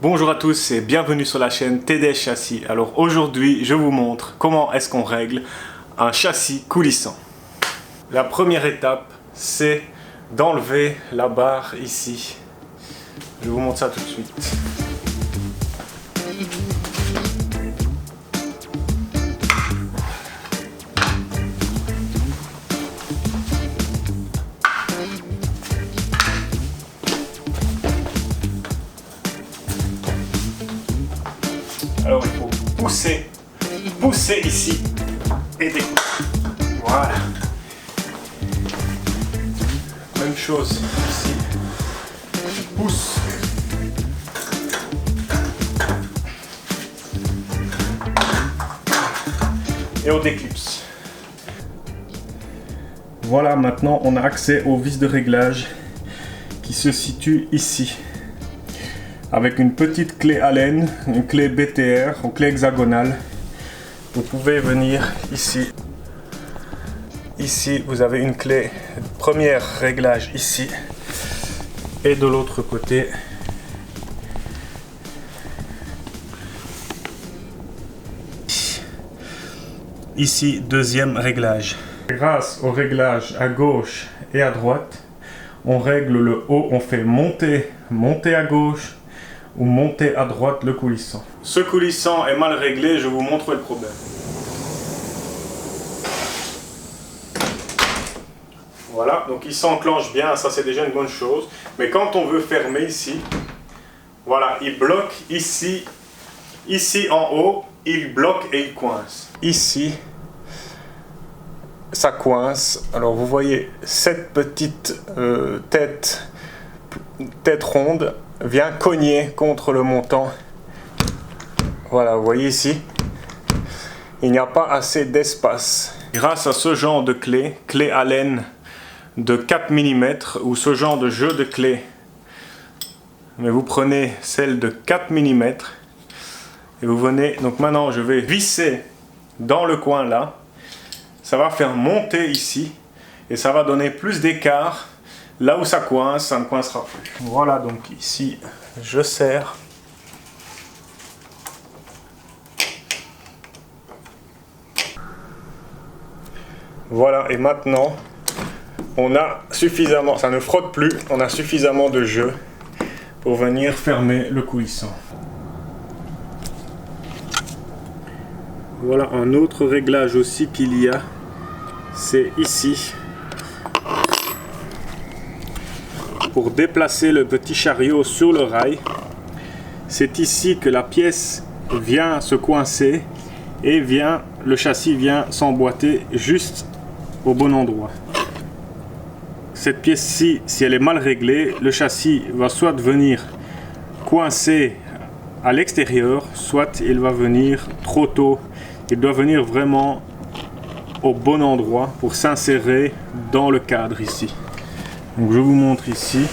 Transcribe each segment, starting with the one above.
Bonjour à tous et bienvenue sur la chaîne TDS Châssis. Alors aujourd'hui je vous montre comment est-ce qu'on règle un châssis coulissant. La première étape c'est d'enlever la barre ici. Je vous montre ça tout de suite. Alors il faut pousser ici et découper. Voilà. Même chose ici. Je pousse. Et on déclipse. Voilà, maintenant on a accès au vis de réglage qui se situe ici. Avec une petite clé Allen, une clé BTR, une clé hexagonale. Vous pouvez venir ici. Ici, vous avez une clé premier réglage ici. Et de l'autre côté, ici, deuxième réglage. Grâce au réglage à gauche et à droite, on règle le haut, on fait monter à gauche, ou monter à droite le coulissant. Ce coulissant est mal réglé, je vous montre le problème. Voilà, donc il s'enclenche bien, ça c'est déjà une bonne chose. Mais quand on veut fermer ici, voilà, il bloque ici, ici en haut, il bloque et il coince. Ici, ça coince. Alors vous voyez cette petite tête ronde vient cogner contre le montant. Voilà, vous voyez ici, il n'y a pas assez d'espace. Grâce à ce genre de clé Allen de 4 mm ou ce genre de jeu de clés, mais vous prenez celle de 4 mm et vous venez, donc maintenant je vais visser dans le coin là, ça va faire monter ici et ça va donner plus d'écart. Là où ça coince, ça ne coincera plus. Voilà, donc ici, je serre. Voilà, et maintenant, on a suffisamment, ça ne frotte plus, on a suffisamment de jeu pour venir fermer le coulissant. Voilà, un autre réglage aussi qu'il y a, c'est ici. Pour déplacer le petit chariot sur le rail, c'est ici que la pièce vient se coincer et le châssis vient s'emboîter juste au bon endroit. Cette pièce-ci, si elle est mal réglée, le châssis va soit venir coincer à l'extérieur, soit il va venir trop tôt. Il doit venir vraiment au bon endroit pour s'insérer dans le cadre ici. Donc je vous montre ici.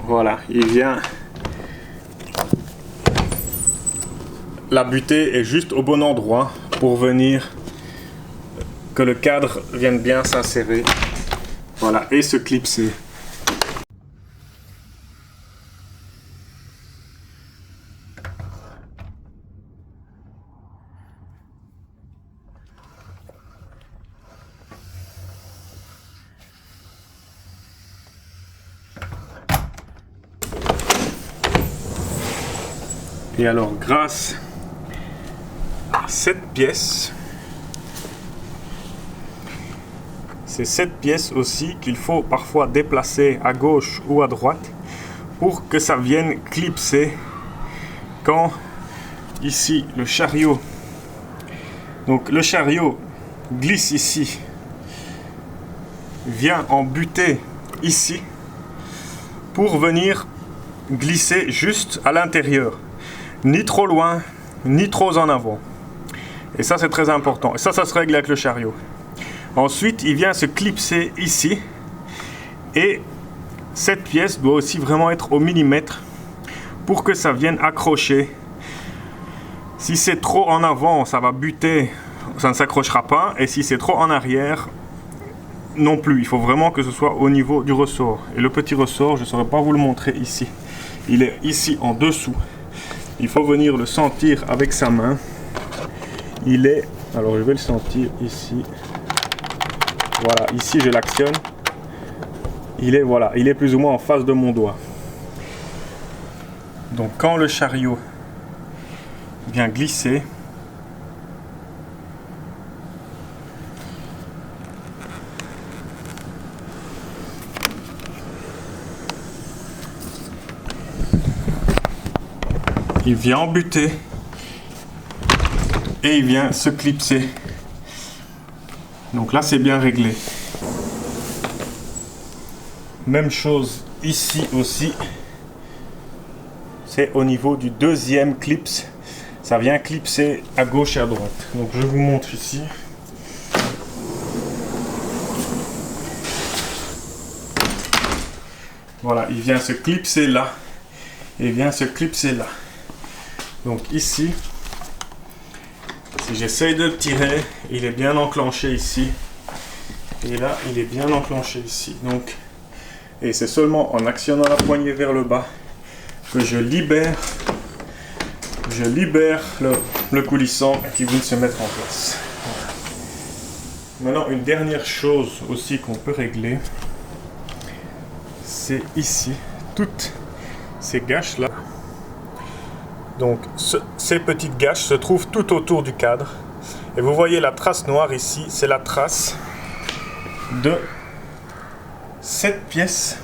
Voilà, il vient. La butée est juste au bon endroit pour venir que le cadre vienne bien s'insérer. Voilà, et se clipser. Et alors, grâce à cette pièce, c'est cette pièce aussi qu'il faut parfois déplacer à gauche ou à droite pour que ça vienne clipser quand ici le chariot, donc le chariot glisse ici, vient en butée ici pour venir glisser juste à l'intérieur. Ni trop loin, ni trop en avant. Et ça, c'est très important. Et ça se règle avec le chariot. Ensuite, il vient se clipser ici. Et cette pièce doit aussi vraiment être au millimètre pour que ça vienne accrocher. Si c'est trop en avant, ça va buter, ça ne s'accrochera pas. Et si c'est trop en arrière, non plus. Il faut vraiment que ce soit au niveau du ressort. Et le petit ressort, je ne saurais pas vous le montrer ici. Il est ici en dessous. Il faut venir le sentir avec sa main. Il est... Alors je vais le sentir ici. Voilà, ici je l'actionne. Il est, voilà, il est plus ou moins en face de mon doigt. Donc quand le chariot vient glisser, il vient en buter et il vient se clipser. Donc là c'est bien réglé. Même chose ici aussi. C'est au niveau du deuxième clips. Ça vient clipser à gauche et à droite. Donc je vous montre ici. Voilà, il vient se clipser là. Et il vient se clipser là. Donc ici, si j'essaye de le tirer, il est bien enclenché ici. Et là, il est bien enclenché ici. Donc, et c'est seulement en actionnant la poignée vers le bas que je libère le coulissant qui vient de se mettre en place. Voilà. Maintenant, une dernière chose aussi qu'on peut régler, c'est ici, toutes ces gâches là. Donc ces petites gâches se trouvent tout autour du cadre. Et vous voyez la trace noire ici, c'est la trace de cette pièce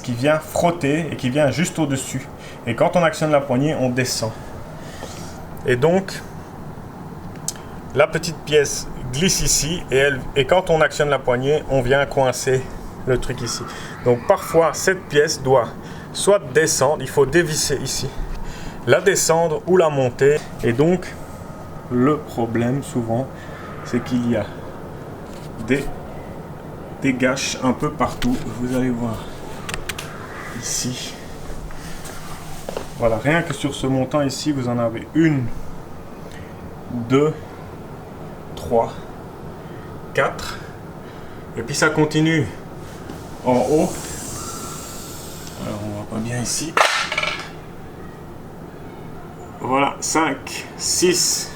qui vient frotter et qui vient juste au-dessus. Et quand on actionne la poignée, on descend. Et donc, la petite pièce glisse ici et quand on actionne la poignée, on vient coincer le truc ici. Donc parfois, cette pièce doit soit descendre, il faut dévisser ici, la descendre ou la monter. Et donc, le problème souvent, c'est qu'il y a des gâches un peu partout. Vous allez voir ici. Voilà, rien que sur ce montant ici, vous en avez 1, 2, 3, 4. Et puis ça continue en haut. Alors on voit pas bien ici. Voilà, 5, 6,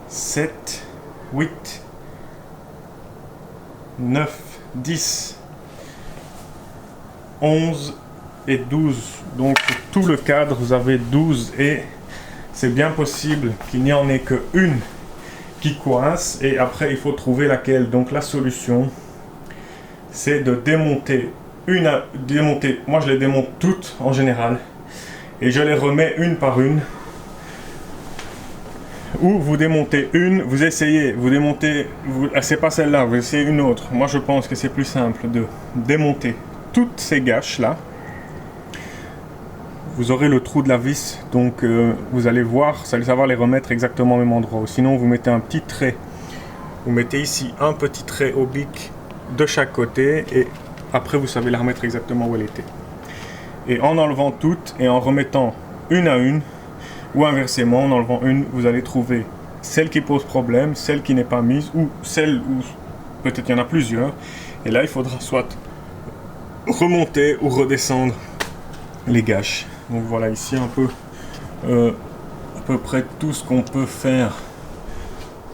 7, 8, 9, 10, 11 et 12. Donc pour tout le cadre, vous avez 12 et c'est bien possible qu'il n'y en ait que une qui coince et après il faut trouver laquelle. Donc la solution, c'est de démonter moi je les démonte toutes en général et je les remets une par une. Ou vous démontez une, vous essayez, vous démontez, c'est pas celle-là, vous essayez une autre. Moi je pense que c'est plus simple de démonter toutes ces gâches là. Vous aurez le trou de la vis, donc vous allez voir, vous allez savoir les remettre exactement au même endroit. Ou sinon vous mettez un petit trait, vous mettez ici un petit trait oblique de chaque côté et après vous savez la remettre exactement où elle était. Et en enlevant toutes et en remettant une à une, ou inversement, en enlevant une, vous allez trouver celle qui pose problème, celle qui n'est pas mise, ou celle où peut-être il y en a plusieurs. Et là, il faudra soit remonter ou redescendre les gâches. Donc voilà, ici un peu à peu près tout ce qu'on peut faire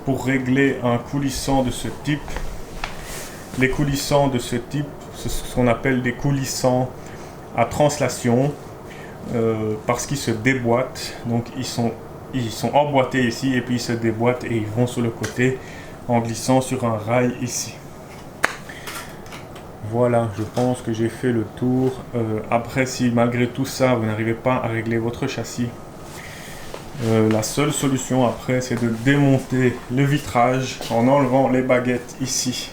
pour régler un coulissant de ce type. Les coulissants de ce type, c'est ce qu'on appelle des coulissants à translation. Parce qu'ils se déboîtent, donc ils sont emboîtés ici et puis ils se déboîtent et ils vont sur le côté en glissant sur un rail ici. Voilà, je pense que j'ai fait le tour. Après, si malgré tout ça vous n'arrivez pas à régler votre châssis, la seule solution après c'est de démonter le vitrage en enlevant les baguettes ici,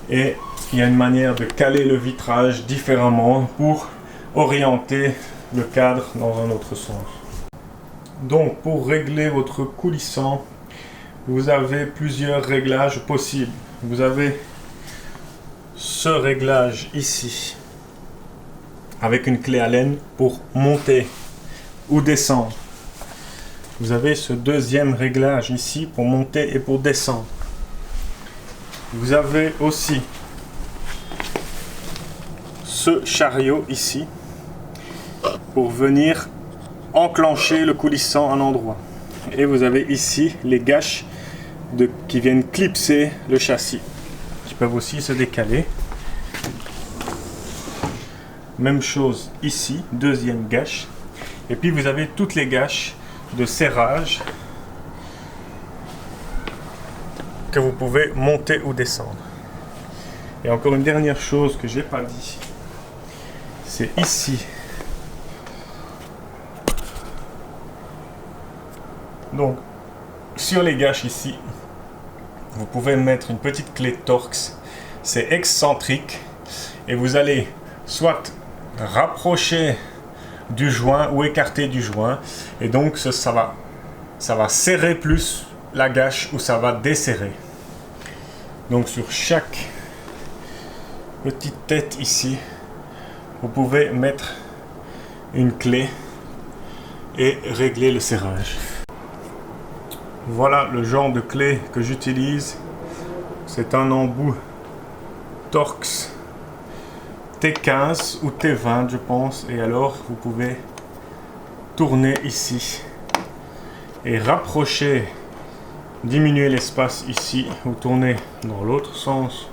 et il y a une manière de caler le vitrage différemment pour orienter le cadre dans un autre sens. Donc pour régler votre coulissant, vous avez plusieurs réglages possibles. Vous avez ce réglage ici avec une clé Allen pour monter ou descendre vous avez ce deuxième réglage ici pour monter et pour descendre. Vous avez aussi ce chariot ici pour venir enclencher le coulissant à un endroit. Et vous avez ici les gâches qui viennent clipser le châssis, qui peuvent aussi se décaler. Même chose ici, deuxième gâche. Et puis vous avez toutes les gâches de serrage que vous pouvez monter ou descendre. Et encore une dernière chose que j'ai pas dit, c'est ici. Donc sur les gâches ici, vous pouvez mettre une petite clé Torx. C'est excentrique et vous allez soit rapprocher du joint ou écarter du joint, et donc ça va serrer plus la gâche ou ça va desserrer. Donc sur chaque petite tête ici, vous pouvez mettre une clé et régler le serrage. Voilà le genre de clé que j'utilise. C'est un embout Torx T15 ou T20 je pense, et alors vous pouvez tourner ici et rapprocher, diminuer l'espace ici, vous tournez dans l'autre sens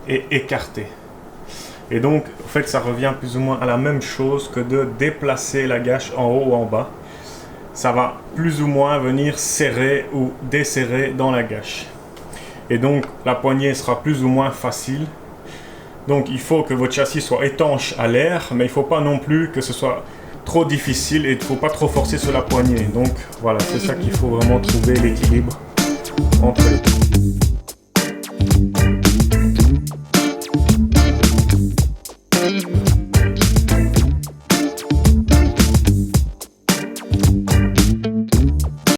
et écarter. Et donc en fait ça revient plus ou moins à la même chose que de déplacer la gâche en haut ou en bas. Ça va plus ou moins venir serrer ou desserrer dans la gâche. Et donc la poignée sera plus ou moins facile. Donc il faut que votre châssis soit étanche à l'air, mais il ne faut pas non plus que ce soit trop difficile et il ne faut pas trop forcer sur la poignée. Donc voilà, c'est ça qu'il faut vraiment trouver l'équilibre entre les deux.